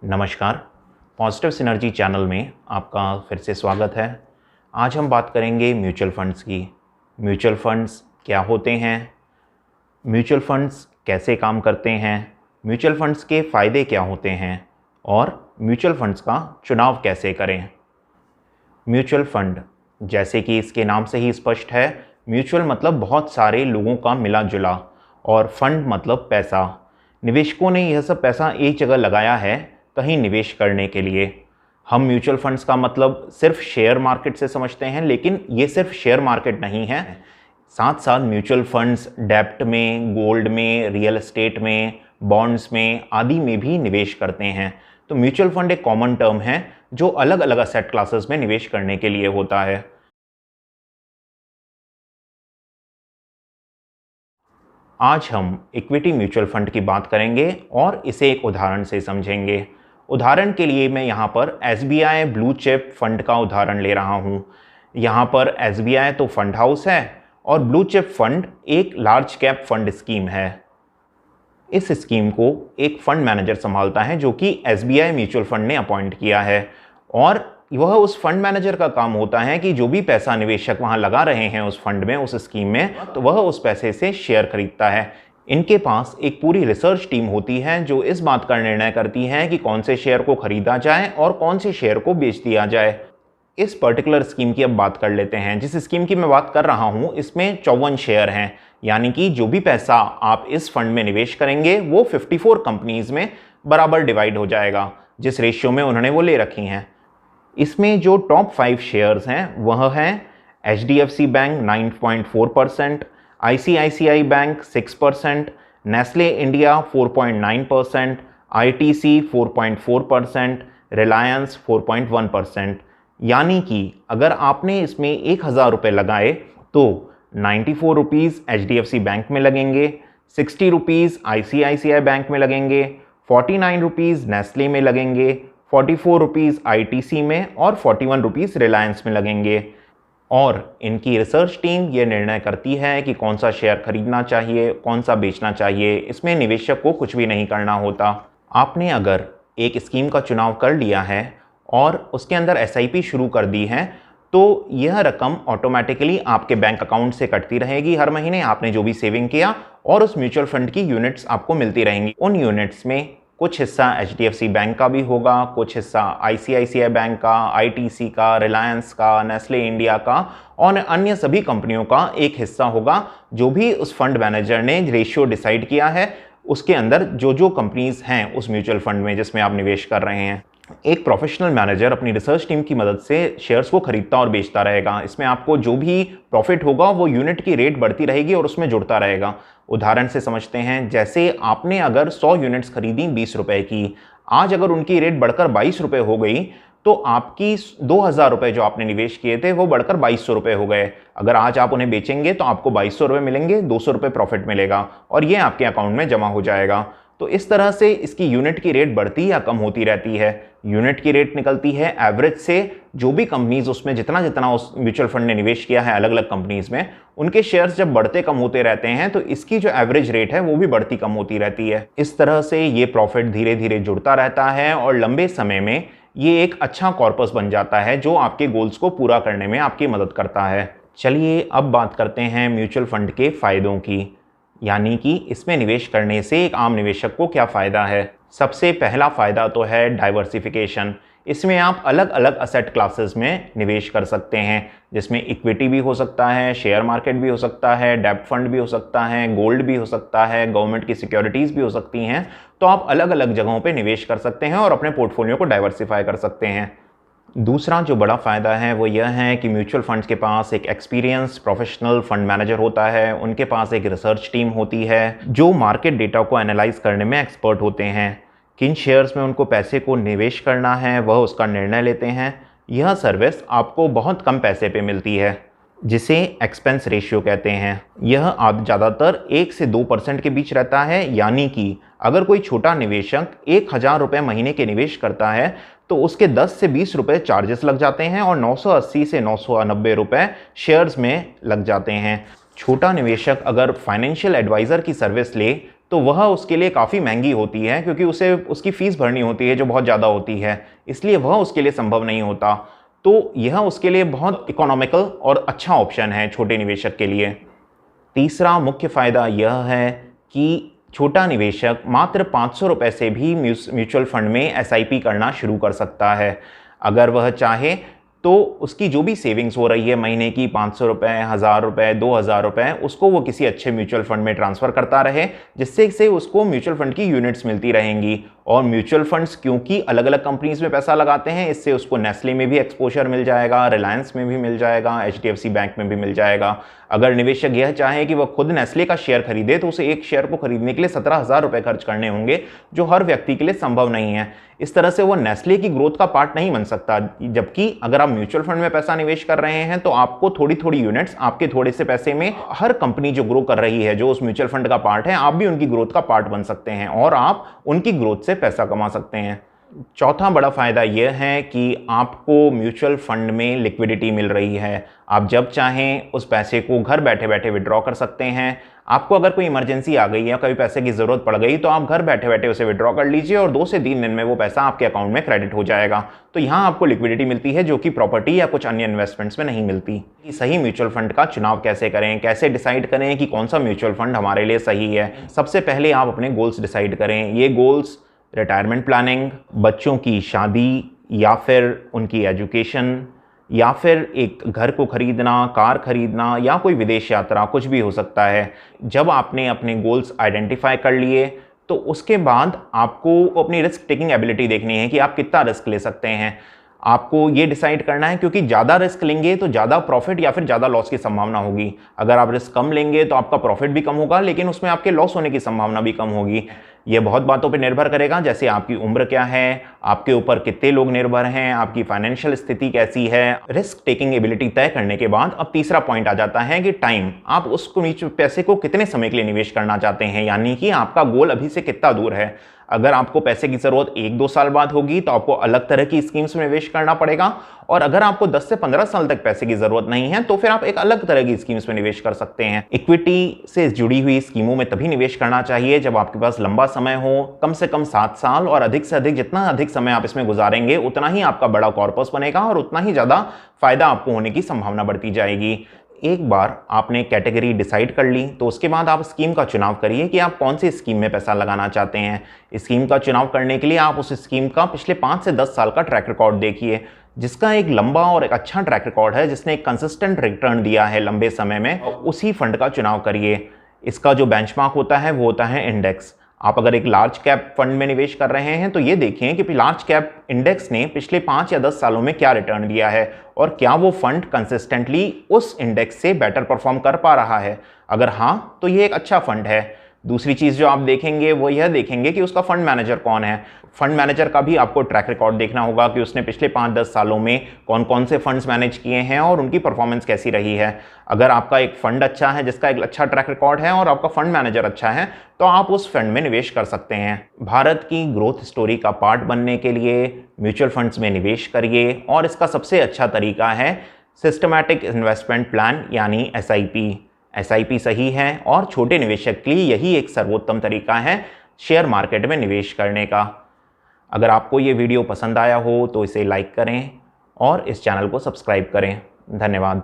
नमस्कार। Positive synergy channel में आपका फिर से स्वागत है। आज हम बात करेंगे म्यूचुअल फंड्स की। म्यूचुअल फंड्स क्या होते हैं, म्यूचुअल फंड्स कैसे काम करते हैं, म्यूचुअल फंड्स के फ़ायदे क्या होते हैं और म्यूचुअल फंड्स का चुनाव कैसे करें। म्यूचुअल फंड, जैसे कि इसके नाम से ही स्पष्ट है, म्यूचुअल मतलब बहुत सारे लोगों का मिला जुला और फंड मतलब पैसा। निवेशकों ने यह सब पैसा एक जगह लगाया है कहीं निवेश करने के लिए। हम म्यूचुअल फंड्स का मतलब सिर्फ शेयर मार्केट से समझते हैं, लेकिन ये सिर्फ शेयर मार्केट नहीं है। साथ साथ म्यूचुअल फंड्स डेब्ट में, गोल्ड में, रियल एस्टेट में, बॉन्ड्स में आदि में भी निवेश करते हैं। तो म्यूचुअल फंड एक कॉमन टर्म है जो अलग अलग असेट क्लासेस में निवेश करने के लिए होता है। आज हम इक्विटी म्यूचुअल फंड की बात करेंगे और इसे एक उदाहरण से समझेंगे। उदाहरण के लिए मैं यहाँ पर SBI ब्लू चिप फंड का उदाहरण ले रहा हूँ। यहाँ पर SBI तो फंड हाउस है और ब्लू चिप फंड एक लार्ज कैप फंड स्कीम है। इस स्कीम को एक फंड मैनेजर संभालता है जो कि SBI म्यूचुअल फंड ने अपॉइंट किया है, और वह उस फंड मैनेजर का काम होता है कि जो भी पैसा निवेशक वहां लगा रहे हैं उस फंड में, उस स्कीम में, तो वह उस पैसे से शेयर खरीदता है। इनके पास एक पूरी रिसर्च टीम होती है जो इस बात का निर्णय करती है कि कौन से शेयर को खरीदा जाए और कौन से शेयर को बेच दिया जाए। इस पर्टिकुलर स्कीम की अब बात कर लेते हैं। जिस स्कीम की मैं बात कर रहा हूँ इसमें 54 शेयर हैं, यानी कि जो भी पैसा आप इस फंड में निवेश करेंगे वो 54 कंपनीज में बराबर डिवाइड हो जाएगा, जिस रेशियो में उन्होंने वो ले रखी हैं। इसमें जो टॉप 5 शेयर्स हैं वह हैं HDFC bank 9.4%, ICICI bank 6%, Nestle India 4.9%, ITC 4.4%, Reliance 4.1%। यानी कि अगर आपने इसमें 1000 रुपये लगाए तो 94 रुपीज़ HDFC बैंक में लगेंगे, 60 रुपीज़ ICICI बैंक में लगेंगे, 49 रुपीज़ नेस्ले में लगेंगे, 44 रुपीज़ ITC में और 41 रुपीज़ रिलायंस में लगेंगे। और इनकी रिसर्च टीम ये निर्णय करती है कि कौन सा शेयर खरीदना चाहिए, कौन सा बेचना चाहिए। इसमें निवेशक को कुछ भी नहीं करना होता। आपने अगर एक स्कीम का चुनाव कर लिया है और उसके अंदर SIP शुरू कर दी है तो यह रकम ऑटोमेटिकली आपके बैंक अकाउंट से कटती रहेगी हर महीने। आपने जो भी सेविंग किया और उस म्यूचुअल फंड की यूनिट्स आपको मिलती रहेंगी। उन यूनिट्स में कुछ हिस्सा HDFC बैंक का भी होगा, कुछ हिस्सा ICICI बैंक का, ITC का, रिलायंस का, नेस्ले इंडिया का और अन्य सभी कंपनियों का एक हिस्सा होगा। जो भी उस फंड मैनेजर ने रेशियो डिसाइड किया है उसके अंदर जो जो कंपनीज हैं उस म्यूचुअल फंड में जिसमें आप निवेश कर रहे हैं। एक प्रोफेशनल मैनेजर अपनी रिसर्च टीम की मदद से शेयर्स को खरीदता और बेचता रहेगा। इसमें आपको जो भी प्रॉफिट होगा वो यूनिट की रेट बढ़ती रहेगी और उसमें जुड़ता रहेगा। उदाहरण से समझते हैं, जैसे आपने अगर 100 यूनिट्स खरीदी 20 रुपए की, आज अगर उनकी रेट बढ़कर 22 रुपए हो गई तो आपकी 2000 रुपए जो आपने निवेश किए थे वो बढ़कर 2200 रुपए हो गए। अगर आज आप उन्हें बेचेंगे तो आपको 2200 रुपए मिलेंगे, 200 रुपए प्रॉफिट मिलेगा और ये आपके अकाउंट में जमा हो जाएगा। तो इस तरह से इसकी यूनिट की रेट बढ़ती या कम होती रहती है। यूनिट की रेट निकलती है एवरेज से। जो भी कंपनीज उसमें जितना जितना उस म्यूचुअल फंड ने निवेश किया है अलग अलग कंपनीज में, उनके शेयर्स जब बढ़ते कम होते रहते हैं तो इसकी जो एवरेज रेट है वो भी बढ़ती कम होती रहती है। इस तरह से ये प्रॉफिट धीरे धीरे जुड़ता रहता है और लंबे समय में ये एक अच्छा कॉर्पस बन जाता है जो आपके गोल्स को पूरा करने में आपकी मदद करता है। चलिए अब बात करते हैं म्यूचुअल फंड के फायदों की, यानी कि इसमें निवेश करने से एक आम निवेशक को क्या फ़ायदा है। सबसे पहला फ़ायदा तो है डाइवर्सिफिकेशन। इसमें आप अलग अलग असेट क्लासेस में निवेश कर सकते हैं, जिसमें इक्विटी भी हो सकता है, शेयर मार्केट भी हो सकता है, डेब्ट फंड भी हो सकता है, गोल्ड भी हो सकता है, गवर्नमेंट की सिक्योरिटीज़ भी हो सकती हैं। तो आप अलग अलग जगहों पर निवेश कर सकते हैं और अपने पोर्टफोलियो को डाइवर्सिफाई कर सकते हैं। दूसरा जो बड़ा फ़ायदा है वो यह है कि म्यूचुअल फंड्स के पास एक एक्सपीरियंस प्रोफेशनल फंड मैनेजर होता है। उनके पास एक रिसर्च टीम होती है जो मार्केट डेटा को एनालाइज करने में एक्सपर्ट होते हैं। किन शेयर्स में उनको पैसे को निवेश करना है वह उसका निर्णय लेते हैं। यह सर्विस आपको बहुत कम पैसे पे मिलती है, जिसे एक्सपेंस रेशियो कहते हैं। यह आप ज़्यादातर 1 से 2% के बीच रहता है, यानी कि अगर कोई छोटा निवेशक 1000 रुपये महीने के निवेश करता है तो उसके 10 से 20 रुपये चार्जेस लग जाते हैं और 980 से 990 रुपये शेयर्स में लग जाते हैं। छोटा निवेशक अगर फाइनेंशियल एडवाइज़र की सर्विस ले तो वह उसके लिए काफ़ी महंगी होती है, क्योंकि उसे उसकी फ़ीस भरनी होती है जो बहुत ज़्यादा होती है, इसलिए वह उसके लिए संभव नहीं होता। तो यह उसके लिए बहुत इकोनॉमिकल और अच्छा ऑप्शन है छोटे निवेशक के लिए। तीसरा मुख्य फ़ायदा यह है कि छोटा निवेशक मात्र 500 रुपये से भी म्यूचुअल फंड में एसआईपी करना शुरू कर सकता है। अगर वह चाहे तो उसकी जो भी सेविंग्स हो रही है महीने की 500 रुपये, 1000 रुपये, 2000 रुपये, उसको वो किसी अच्छे म्यूचुअल फंड में ट्रांसफ़र करता रहे, जिससे से उसको म्यूचुअल फंड की यूनिट्स मिलती रहेंगी। और म्यूचुअल फंड्स क्योंकि अलग अलग कंपनीज में पैसा लगाते हैं, इससे उसको नेस्ले में भी एक्सपोजर मिल जाएगा, रिलायंस में भी मिल जाएगा, एचडीएफसी बैंक में भी मिल जाएगा। अगर निवेशक यह चाहे कि वह खुद नेस्ले का शेयर खरीदे तो उसे एक शेयर को खरीदने के लिए 17,000 रुपये खर्च करने होंगे, जो हर व्यक्ति के लिए संभव नहीं है। इस तरह से वो नेस्ले की ग्रोथ का पार्ट नहीं बन सकता। जबकि अगर आप म्यूचुअल फंड में पैसा निवेश कर रहे हैं तो आपको थोड़ी थोड़ी यूनिट्स आपके थोड़े से पैसे में हर कंपनी जो ग्रो कर रही है, जो उस म्यूचुअल फंड का पार्ट है, आप भी उनकी ग्रोथ का पार्ट बन सकते हैं और आप उनकी ग्रोथ से पैसा कमा सकते हैं। चौथा बड़ा फ़ायदा यह है कि आपको म्यूचुअल फंड में लिक्विडिटी मिल रही है। आप जब चाहें उस पैसे को घर बैठे बैठे विड्रॉ कर सकते हैं। आपको अगर कोई इमरजेंसी आ गई या कभी पैसे की ज़रूरत पड़ गई तो आप घर बैठे बैठे उसे विड्रॉ कर लीजिए और 2 से 3 दिन में वो पैसा आपके अकाउंट में क्रेडिट हो जाएगा। तो यहाँ आपको लिक्विडिटी मिलती है जो कि प्रॉपर्टी या कुछ अन्य इन्वेस्टमेंट्स में नहीं मिलती। सही म्यूचुअल फंड का चुनाव कैसे करें, कैसे डिसाइड करें कि कौन सा म्यूचुअल फंड हमारे लिए सही है। सबसे पहले आप अपने गोल्स डिसाइड करें। ये गोल्स रिटायरमेंट प्लानिंग, बच्चों की शादी, या फिर उनकी एजुकेशन, या फिर एक घर को खरीदना, कार खरीदना, या कोई विदेश यात्रा, कुछ भी हो सकता है। जब आपने अपने गोल्स आइडेंटिफाई कर लिए तो उसके बाद आपको अपनी रिस्क टेकिंग एबिलिटी देखनी है कि आप कितना रिस्क ले सकते हैं। आपको ये डिसाइड करना है, क्योंकि ज़्यादा रिस्क लेंगे तो ज़्यादा प्रॉफिट या फिर ज़्यादा लॉस की संभावना होगी। अगर आप रिस्क कम लेंगे तो आपका प्रॉफिट भी कम होगा, लेकिन उसमें आपके लॉस होने की संभावना भी कम होगी। ये बहुत बातों पे निर्भर करेगा, जैसे आपकी उम्र क्या है, आपके ऊपर कितने लोग निर्भर हैं, आपकी फाइनेंशियल स्थिति कैसी है। रिस्क टेकिंग एबिलिटी तय करने के बाद अब तीसरा पॉइंट आ जाता है कि टाइम। आप उस पैसे को कितने समय के लिए निवेश करना चाहते हैं, यानी कि आपका गोल अभी से कितना दूर है। अगर आपको पैसे की ज़रूरत 1-2 साल बाद होगी तो आपको अलग तरह की स्कीम्स में निवेश करना पड़ेगा, और अगर आपको 10 से 15 साल तक पैसे की ज़रूरत नहीं है तो फिर आप एक अलग तरह की स्कीम्स में निवेश कर सकते हैं। इक्विटी से जुड़ी हुई स्कीमों में तभी निवेश करना चाहिए जब आपके पास लंबा समय हो, कम से कम 7 साल, और अधिक से अधिक जितना अधिक समय आप इसमें गुजारेंगे उतना ही आपका बड़ा कॉर्पस बनेगा और उतना ही ज़्यादा फायदा आपको होने की संभावना बढ़ती जाएगी। एक बार आपने कैटेगरी डिसाइड कर ली तो उसके बाद आप स्कीम का चुनाव करिए कि आप कौन सी स्कीम में पैसा लगाना चाहते हैं। स्कीम का चुनाव करने के लिए आप उस स्कीम का पिछले 5 से 10 साल का ट्रैक रिकॉर्ड देखिए। जिसका एक लंबा और एक अच्छा ट्रैक रिकॉर्ड है, जिसने एक कंसिस्टेंट रिटर्न दिया है लंबे समय में, उसी फंड का चुनाव करिए। इसका जो बेंचमार्क होता है वो होता है इंडेक्स। आप अगर एक लार्ज कैप फंड में निवेश कर रहे हैं तो ये देखें कि लार्ज कैप इंडेक्स ने पिछले 5 या 10 सालों में क्या रिटर्न दिया है और क्या वो फंड कंसिस्टेंटली उस इंडेक्स से बेटर परफॉर्म कर पा रहा है। अगर हाँ तो ये एक अच्छा फंड है। दूसरी चीज़ जो आप देखेंगे वो यह देखेंगे कि उसका फंड मैनेजर कौन है। फंड मैनेजर का भी आपको ट्रैक रिकॉर्ड देखना होगा कि उसने पिछले 5-10 सालों में कौन कौन से फंड्स मैनेज किए हैं और उनकी परफॉर्मेंस कैसी रही है। अगर आपका एक फंड अच्छा है जिसका एक अच्छा ट्रैक रिकॉर्ड है और आपका फंड मैनेजर अच्छा है तो आप उस फंड में निवेश कर सकते हैं। भारत की ग्रोथ स्टोरी का पार्ट बनने के लिए म्यूचुअल फंड्स में निवेश करिए, और इसका सबसे अच्छा तरीका है सिस्टमैटिक इन्वेस्टमेंट प्लान यानी SIP सही है, और छोटे निवेशक के लिए यही एक सर्वोत्तम तरीका है शेयर मार्केट में निवेश करने का। अगर आपको ये वीडियो पसंद आया हो तो इसे लाइक करें और इस चैनल को सब्सक्राइब करें। धन्यवाद।